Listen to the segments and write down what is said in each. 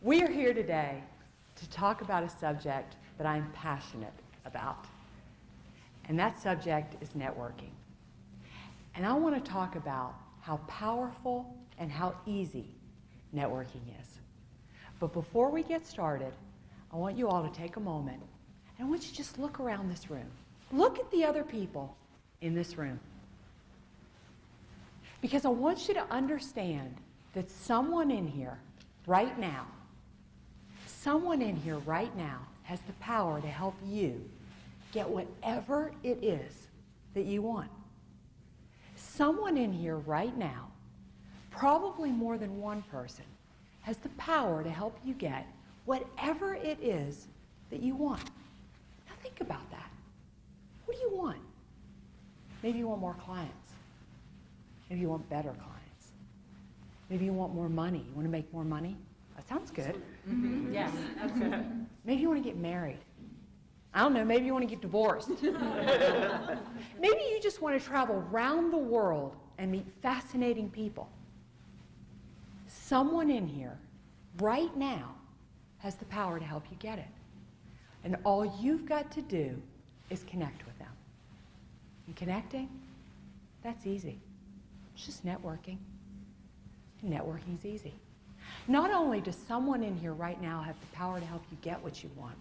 We are here today to talk about a subject that I'm passionate about, and that subject is networking. And I want to talk about how powerful and how easy networking is. But before we get started, I want you all to take a moment, and I want you to just look around this room. Look at the other people in this room. Because I want you to understand that someone in here right now has the power to help you get whatever it is that you want. Someone in here right now, probably more than one person, has the power to help you get whatever it is that you want. Now think about that. What do you want? Maybe you want more clients. Maybe you want better clients. Maybe you want more money. You want to make more money? That sounds good. Mm-hmm. Yes, absolutely. Maybe you want to get married. I don't know, maybe you want to get divorced. Maybe you just want to travel around the world and meet fascinating people. Someone in here right now has the power to help you get it. And all you've got to do is connect with them. And connecting, that's easy. It's just networking. And networking's easy. Not only does someone in here right now have the power to help you get what you want,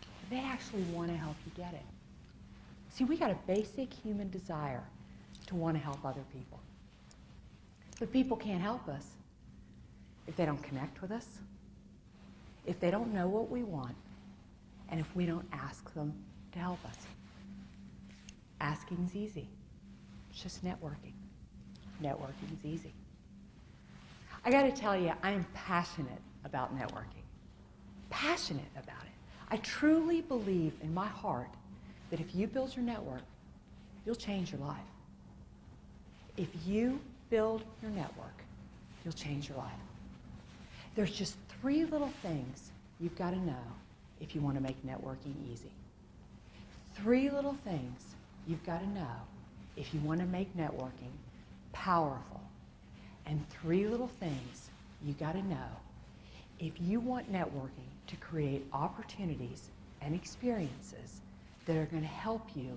but they actually want to help you get it. See, we got a basic human desire to want to help other people. But people can't help us if they don't connect with us, if they don't know what we want, and if we don't ask them to help us. Asking's easy. It's just networking. Networking's easy. I got to tell you, I am passionate about networking. Passionate about it. I truly believe in my heart that if you build your network, you'll change your life. If you build your network, you'll change your life. There's just 3 little things you've got to know if you want to make networking easy. 3 little things you've got to know if you want to make networking powerful. And 3 little things you got to know if you want networking to create opportunities and experiences that are going to help you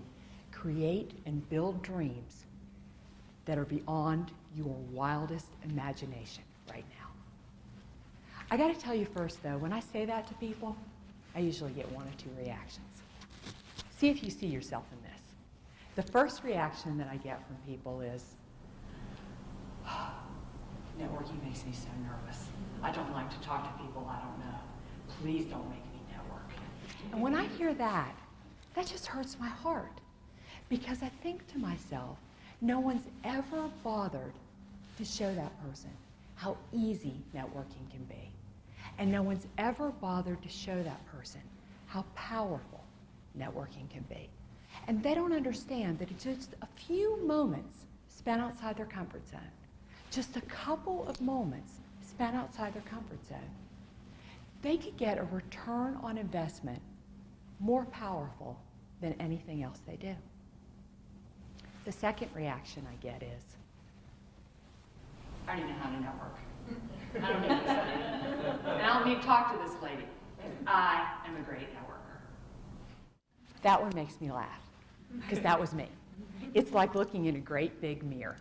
create and build dreams that are beyond your wildest imagination right now. I got to tell you first, though, when I say that to people, I usually get 1 or 2 reactions. See if you see yourself in this. The first reaction that I get from people is, networking makes me so nervous. I don't like to talk to people I don't know. Please don't make me network. And when I hear that, that just hurts my heart. Because I think to myself, no one's ever bothered to show that person how easy networking can be. And no one's ever bothered to show that person how powerful networking can be. And they don't understand that it's just a few moments spent outside their comfort zone. Just a couple of moments spent outside their comfort zone. They could get a return on investment more powerful than anything else they do. The second reaction I get is, I already know how to network. I don't need this lady. And I don't need to talk to this lady, because I am a great networker. That one makes me laugh, because that was me. It's like looking in a great big mirror.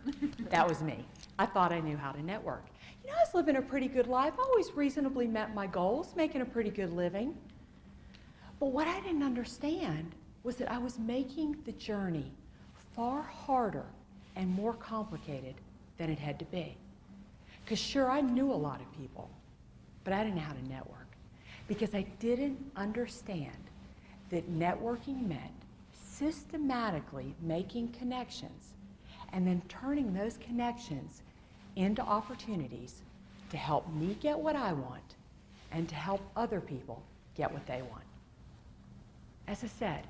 That was me. I thought I knew how to network. You know, I was living a pretty good life. I always reasonably met my goals, making a pretty good living. But what I didn't understand was that I was making the journey far harder and more complicated than it had to be. Because sure, I knew a lot of people, but I didn't know how to network. Because I didn't understand that networking meant systematically making connections and then turning those connections into opportunities to help me get what I want and to help other people get what they want. As I said,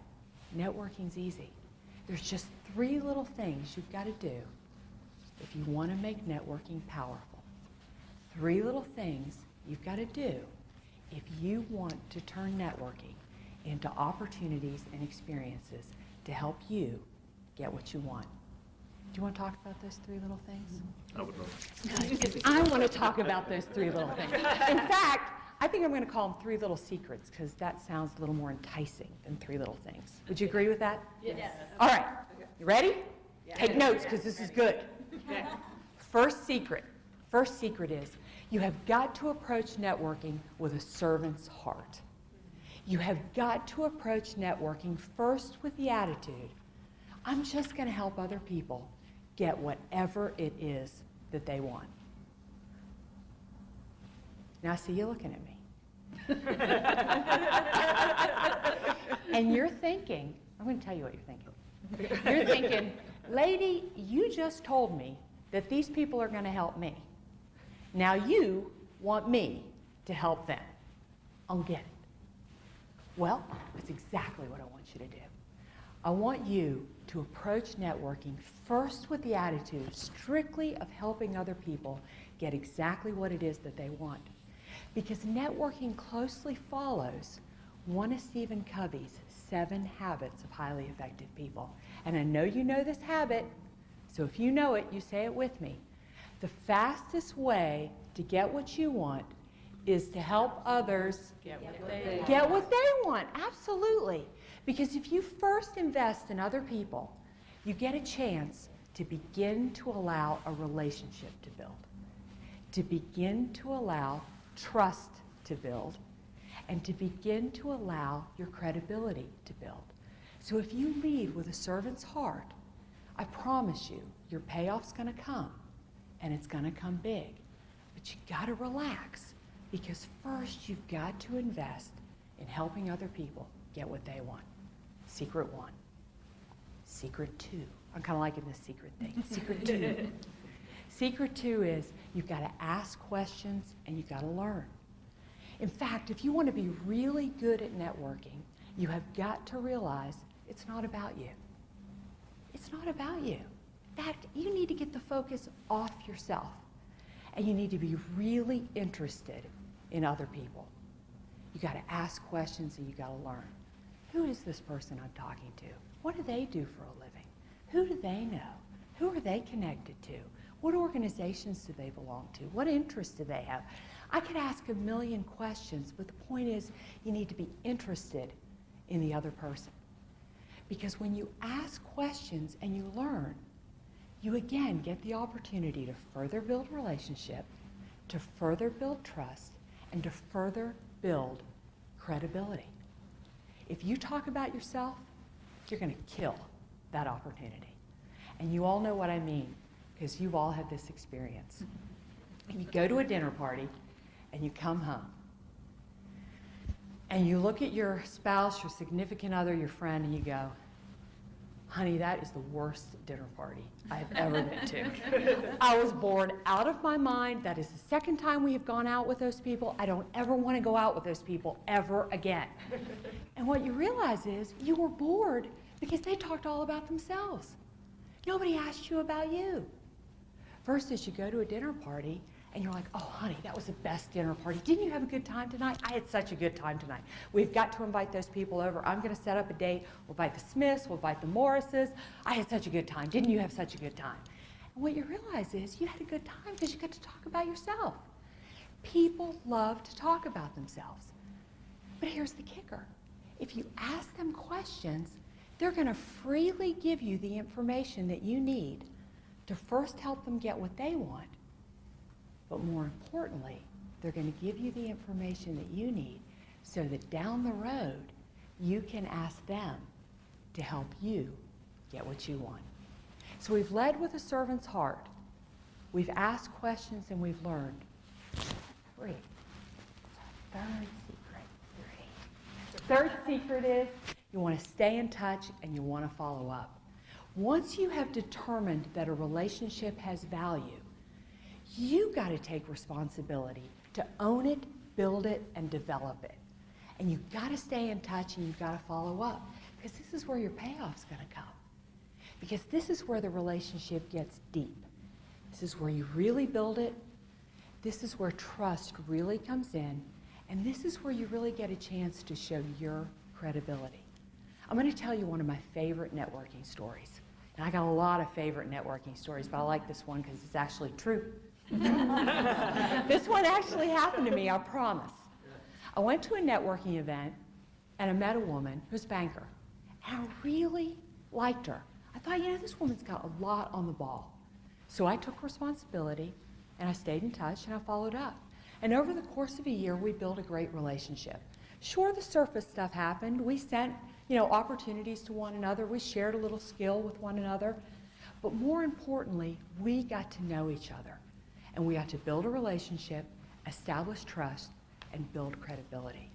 networking's easy. There's just 3 little things you've got to do if you want to make networking powerful. 3 little things you've got to do if you want to turn networking into opportunities and experiences to help you get what you want. Do you want to talk about those 3 little things? I would love I want to talk about those 3 little things. In fact, I think I'm going to call them 3 little secrets because that sounds a little more enticing than 3 little things. Would you agree with that? Yes. All right. You ready? Yeah. Take notes because this is good. First secret is you have got to approach networking with a servant's heart. You have got to approach networking first with the attitude, I'm just going to help other people get whatever it is that they want. Now I see you looking at me. And you're thinking, I'm going to tell you what you're thinking. You're thinking, lady, you just told me that these people are going to help me. Now you want me to help them. I'll get it. Well, that's exactly what I want you to do. I want you to approach networking first with the attitude strictly of helping other people get exactly what it is that they want. Because networking closely follows one of Stephen Covey's 7 habits of highly effective people. And I know you know this habit, so if you know it, you say it with me. The fastest way to get what you want is to help others get what they want. Absolutely. Because if you first invest in other people, you get a chance to begin to allow a relationship to build, to begin to allow trust to build, and to begin to allow your credibility to build. So if you lead with a servant's heart, I promise you, your payoff's going to come, and it's going to come big. But you got to relax, because first you've got to invest in helping other people get what they want. Secret 1. Secret 2. I'm kind of liking this secret thing. Secret 2. Secret 2 is you've got to ask questions and you've got to learn. In fact, if you want to be really good at networking, you have got to realize it's not about you. It's not about you. In fact, you need to get the focus off yourself, and you need to be really interested in other people. You got to ask questions and you got to learn. Who is this person I'm talking to? What do they do for a living? Who do they know? Who are they connected to? What organizations do they belong to? What interests do they have? I could ask a million questions, but the point is you need to be interested in the other person. Because when you ask questions and you learn, you again get the opportunity to further build relationship, to further build trust, and to further build credibility. If you talk about yourself, you're going to kill that opportunity. And you all know what I mean, because you've all had this experience. And you go to a dinner party, and you come home. And you look at your spouse, your significant other, your friend, and you go, honey, that is the worst dinner party I've ever been to. I was bored out of my mind. That is the second time we have gone out with those people. I don't ever want to go out with those people ever again. And what you realize is you were bored because they talked all about themselves. Nobody asked you about you. Versus you go to a dinner party and you're like, oh, honey, that was the best dinner party. Didn't you have a good time tonight? I had such a good time tonight. We've got to invite those people over. I'm going to set up a date. We'll invite the Smiths. We'll invite the Morrises. I had such a good time. Didn't you have such a good time? And what you realize is you had a good time because you got to talk about yourself. People love to talk about themselves. But here's the kicker. If you ask them questions, they're going to freely give you the information that you need to first help them get what they want. But more importantly, they're going to give you the information that you need so that down the road, you can ask them to help you get what you want. So we've led with a servant's heart. We've asked questions and we've learned. 3. Third secret. 3. Third secret is you want to stay in touch and you want to follow up. Once you have determined that a relationship has value, you've got to take responsibility to own it, build it, and develop it. And you've got to stay in touch and you've got to follow up, because this is where your payoff's going to come. Because this is where the relationship gets deep. This is where you really build it. This is where trust really comes in. And this is where you really get a chance to show your credibility. I'm going to tell you one of my favorite networking stories. And I got a lot of favorite networking stories, but I like this one because it's actually true. This one actually happened to me, I promise. I went to a networking event, and I met a woman who's a banker. And I really liked her. I thought, you know, this woman's got a lot on the ball. So I took responsibility, and I stayed in touch, and I followed up. And over the course of a year, we built a great relationship. Sure, the surface stuff happened. We sent, you know, opportunities to one another. We shared a little skill with one another. But more importantly, we got to know each other. And we got to build a relationship, establish trust, and build credibility.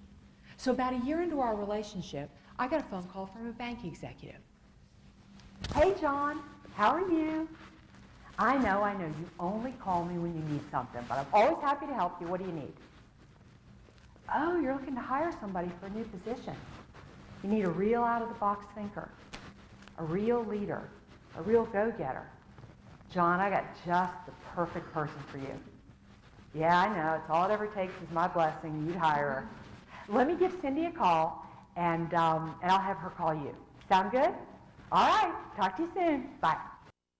So about a year into our relationship, I got a phone call from a bank executive. Hey, John, how are you? I know you only call me when you need something, but I'm always happy to help you. What do you need? Oh, you're looking to hire somebody for a new position. You need a real out-of-the-box thinker, a real leader, a real go-getter. John, I got just the perfect person for you. Yeah, I know. It's all it ever takes is my blessing, and you'd hire her. Let me give Cindy a call, and I'll have her call you. Sound good? All right. Talk to you soon. Bye.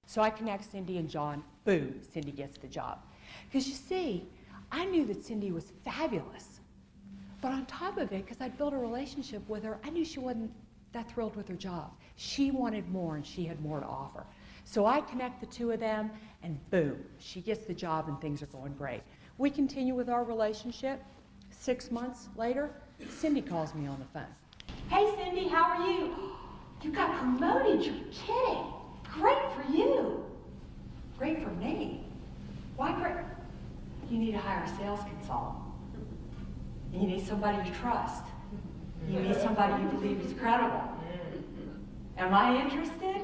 So I connect Cindy and John. Boom, Cindy gets the job. Because you see, I knew that Cindy was fabulous. But on top of it, because I'd built a relationship with her, I knew she wasn't that thrilled with her job. She wanted more, and she had more to offer. So I connect the two of them, and boom, she gets the job, and things are going great. We continue with our relationship. 6 months later, Cindy calls me on the phone. Hey, Cindy, how are you? You got promoted. You're kidding. Great for you. Great for me. Why great? You need to hire a sales consultant. You need somebody you trust. You need somebody you believe is credible. Am I interested?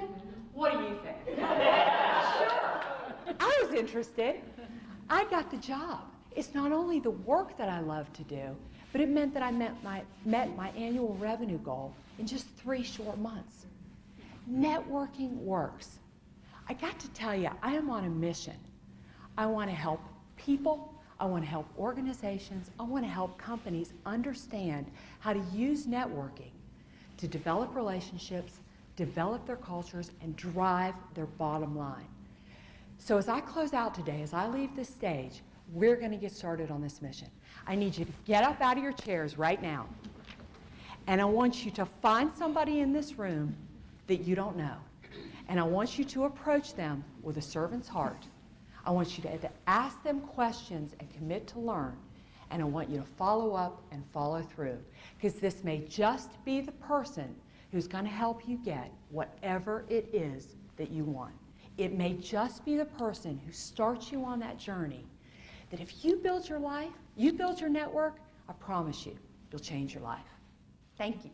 What do you think? Sure. I was interested. I got the job. It's not only the work that I love to do, but it meant that I met my annual revenue goal in just 3 short months. Networking works. I got to tell you, I am on a mission. I want to help people. I want to help organizations. I want to help companies understand how to use networking to develop relationships, develop their cultures, and drive their bottom line. So as I close out today, as I leave this stage, we're going to get started on this mission. I need you to get up out of your chairs right now. And I want you to find somebody in this room that you don't know. And I want you to approach them with a servant's heart. I want you to ask them questions and commit to learn. And I want you to follow up and follow through. Because this may just be the person who's going to help you get whatever it is that you want. It may just be the person who starts you on that journey that if you build your life, you build your network, I promise you, you'll change your life. Thank you.